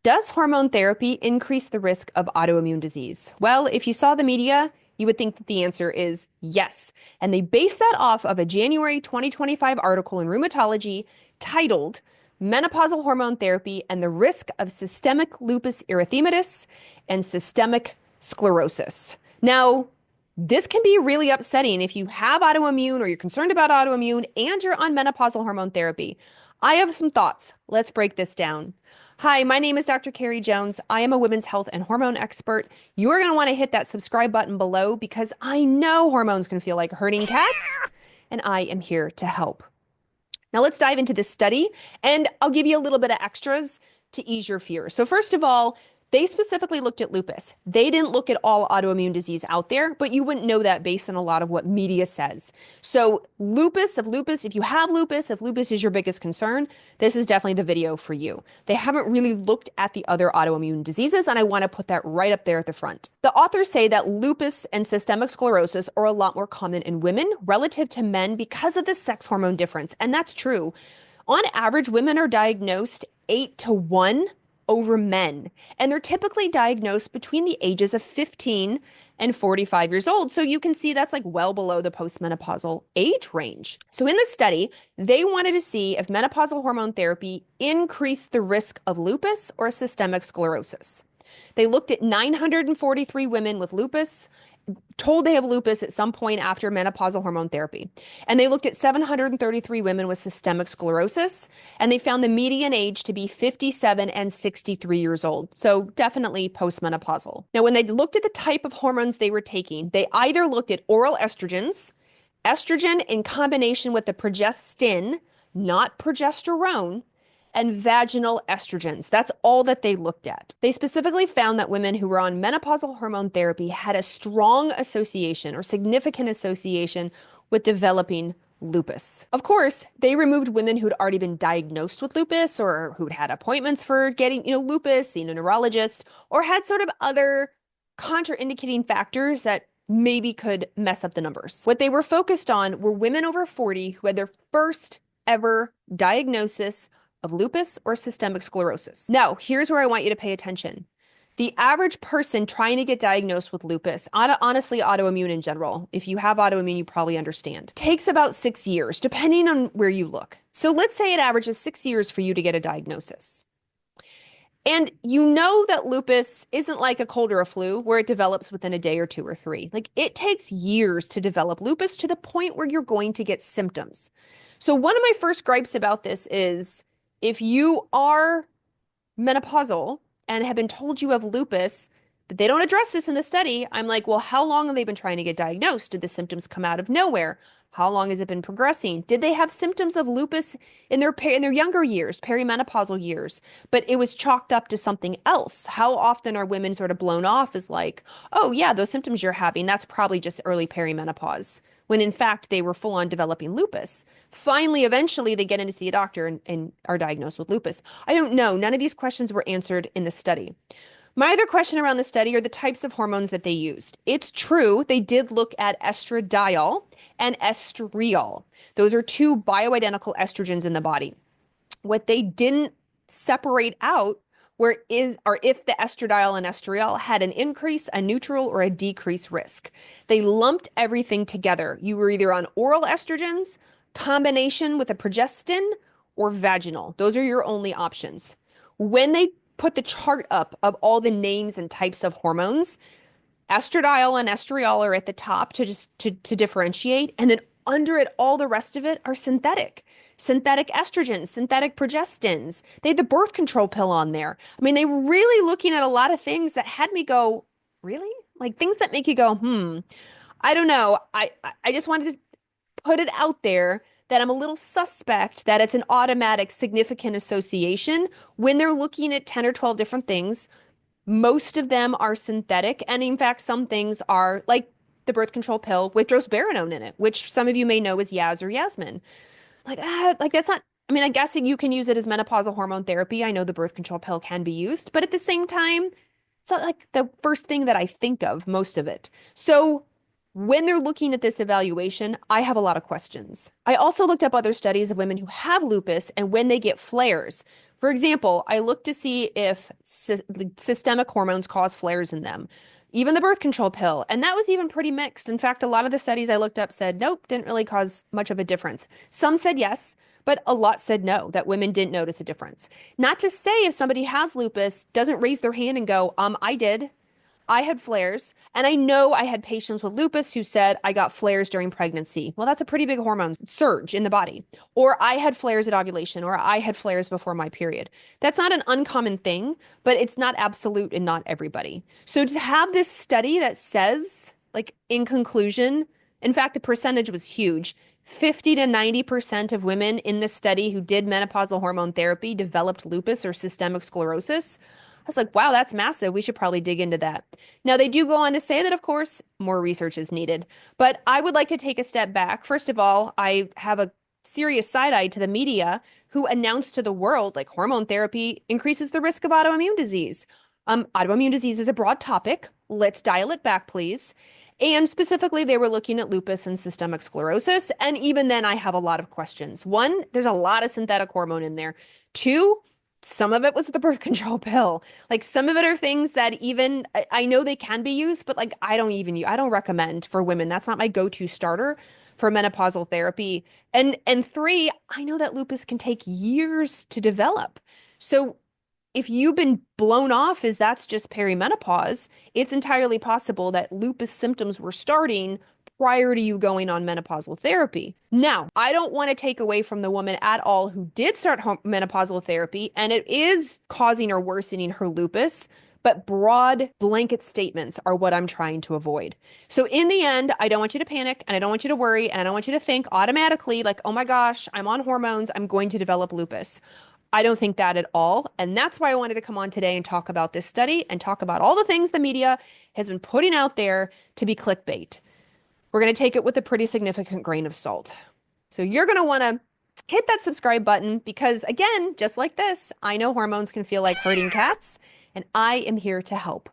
Does hormone therapy increase the risk of autoimmune disease? Well, if you saw the media, you would think that the answer is yes. And they base that off of a January 2025 article in Rheumatology titled Menopausal Hormone Therapy and the Risk of Systemic Lupus Erythematosus and Systemic Sclerosis. Now, this can be really upsetting if you have autoimmune or you're concerned about autoimmune and you're on menopausal hormone therapy. I have some thoughts. Let's break this down. Hi, my name is Dr. Carrie Jones. I am a women's health and hormone expert. You're going to want to hit that subscribe button below because I know hormones can feel like herding cats, and I am here to help. Now, let's dive into this study, and I'll give you a little bit of extras to ease your fears. So, first of all, they specifically looked at lupus. They didn't look at all autoimmune disease out there, but you wouldn't know that based on a lot of what media says. So if you have lupus, if lupus is your biggest concern, this is definitely the video for you. They haven't really looked at the other autoimmune diseases, and I want to put that right up there at the front. The authors say that lupus and systemic sclerosis are a lot more common in women relative to men because of the sex hormone difference, and that's true. On average, women are diagnosed 8-1 over men, and they're typically diagnosed between the ages of 15 and 45 years old. So you can see that's like well below the postmenopausal age range. So in the study, they wanted to see if menopausal hormone therapy increased the risk of lupus or systemic sclerosis. They looked at 943 women with lupus, told they have lupus at some point after menopausal hormone therapy. And they looked at 733 women with systemic sclerosis, and they found the median age to be 57 and 63 years old. So definitely postmenopausal. Now, when they looked at the type of hormones they were taking, they either looked at oral estrogens, estrogen in combination with the progestin, not progesterone, and vaginal estrogens. That's all that they looked at. They specifically found that women who were on menopausal hormone therapy had a strong association or significant association with developing lupus. Of course, they removed women who'd already been diagnosed with lupus or who'd had appointments for getting, lupus, seen a neurologist, or had sort of other contraindicating factors that maybe could mess up the numbers. What they were focused on were women over 40 who had their first ever diagnosis of lupus or systemic sclerosis. Now, here's where I want you to pay attention. The average person trying to get diagnosed with lupus, honestly, autoimmune in general, if you have autoimmune, you probably understand, takes about 6 years, depending on where you look. So let's say it averages 6 years for you to get a diagnosis. And you know that lupus isn't like a cold or a flu where it develops within a day or 2 or 3. Like it takes years to develop lupus to the point where you're going to get symptoms. So one of my first gripes about this is if you are menopausal and have been told you have lupus, but they don't address this in the study, I'm like, well, how long have they been trying to get diagnosed? Did the symptoms come out of nowhere? How long has it been progressing? Did they have symptoms of lupus in their younger years, perimenopausal years, but it was chalked up to something else? How often are women sort of blown off as like, oh yeah, those symptoms you're having, that's probably just early perimenopause, when in fact they were full on developing lupus. Finally, eventually they get in to see a doctor and are diagnosed with lupus. I don't know. None of these questions were answered in the study. My other question around the study are the types of hormones that they used. It's true, they did look at estradiol and estriol. Those are two bioidentical estrogens in the body. What they didn't separate out are if the estradiol and estriol had an increase, a neutral, or a decreased risk. They lumped everything together. You were either on oral estrogens, combination with a progestin, or vaginal. Those are your only options. When they put the chart up of all the names and types of hormones, estradiol and estriol are at the top to differentiate, and then under it, all the rest of it are synthetic estrogens, synthetic progestins. They had the birth control pill on there. I mean, they were really looking at a lot of things that had me go, really? Like things that make you go, I don't know. I just wanted to put it out there that I'm a little suspect that it's an automatic significant association when they're looking at 10 or 12 different things. Most of them are synthetic, and in fact, some things are like the birth control pill with drospirenone in it, which some of you may know as Yaz or Yasmin. Like that's not, I mean, I guess you can use it as menopausal hormone therapy. I know the birth control pill can be used, but at the same time, it's not like the first thing that I think of, most of it. So when they're looking at this evaluation, I have a lot of questions. I also looked up other studies of women who have lupus and when they get flares. For example, I looked to see if systemic hormones cause flares in them, even the birth control pill, and that was even pretty mixed. In fact, a lot of the studies I looked up said nope, didn't really cause much of a difference. Some said yes, but a lot said no, that women didn't notice a difference. Not to say if somebody has lupus, doesn't raise their hand and go, I did. I had flares, and I know I had patients with lupus who said I got flares during pregnancy. Well, that's a pretty big hormone surge in the body. Or I had flares at ovulation, or I had flares before my period. That's not an uncommon thing, but it's not absolute in not everybody. So to have this study that says, like, in conclusion, in fact, the percentage was huge. 50 to 90% of women in this study who did menopausal hormone therapy developed lupus or systemic sclerosis. I was like, wow, that's massive. We should probably dig into that. Now, they do go on to say that, of course, more research is needed. But I would like to take a step back. First of all, I have a serious side eye to the media who announced to the world like hormone therapy increases the risk of autoimmune disease. Autoimmune disease is a broad topic. Let's dial it back, please. And specifically, they were looking at lupus and systemic sclerosis. And even then, I have a lot of questions. One, there's a lot of synthetic hormone in there. Two, some of it was the birth control pill. Like some of it are things that even I know they can be used, but like I don't recommend for women. That's not my go-to starter for menopausal therapy. And three, I know that lupus can take years to develop. So if you've been blown off as that's just perimenopause, it's entirely possible that lupus symptoms were starting prior to you going on menopausal therapy. Now, I don't want to take away from the woman at all who did start menopausal therapy, and it is causing or worsening her lupus, but broad blanket statements are what I'm trying to avoid. So in the end, I don't want you to panic, and I don't want you to worry, and I don't want you to think automatically like, oh my gosh, I'm on hormones, I'm going to develop lupus. I don't think that at all. And that's why I wanted to come on today and talk about this study and talk about all the things the media has been putting out there to be clickbait. We're going to take it with a pretty significant grain of salt. So you're going to want to hit that subscribe button because, again, just like this, I know hormones can feel like herding cats, and I am here to help.